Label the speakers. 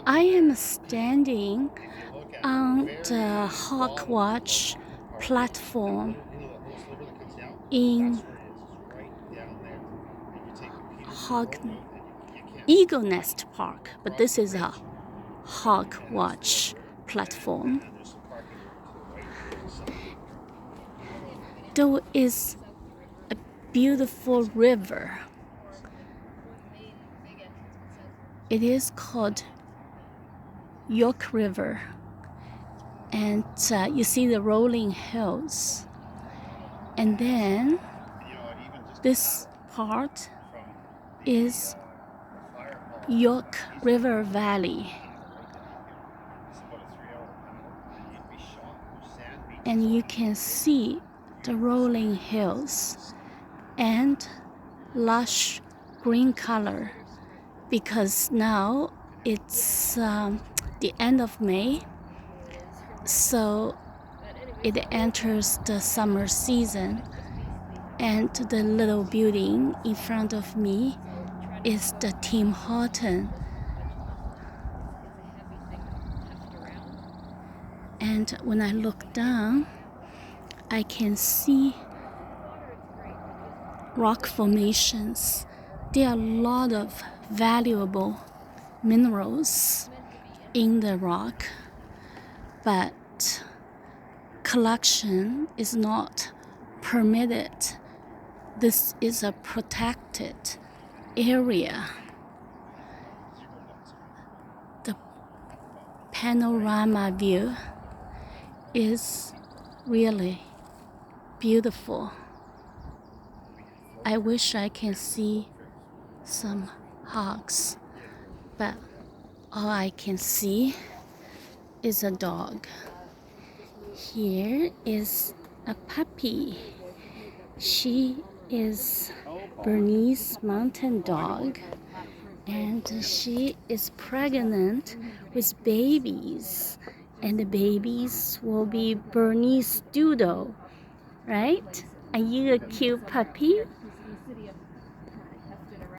Speaker 1: I am standing on the Hawkwatch Platform in Eagle Nest Park, but this is a Hawkwatch Platform. There is a beautiful river. It is called York River, and you see the rolling hills. And then this part is York River Valley. And you can see the rolling hills and lush green color because now it's the end of May, so it enters the summer season. And the little building in front of me is the Tim Horton. And when I look down, I can see rock formations. There are a lot of valuable minerals in the rock, but collection is not permitted. This is a protected area. The panorama view is really beautiful. I wish I can see some hogs, but all I can see is a dog. Here is a puppy. She is Bernese Mountain Dog, and she is pregnant with babies, and the babies will be Bernese Doodle, right? Are you a cute puppy?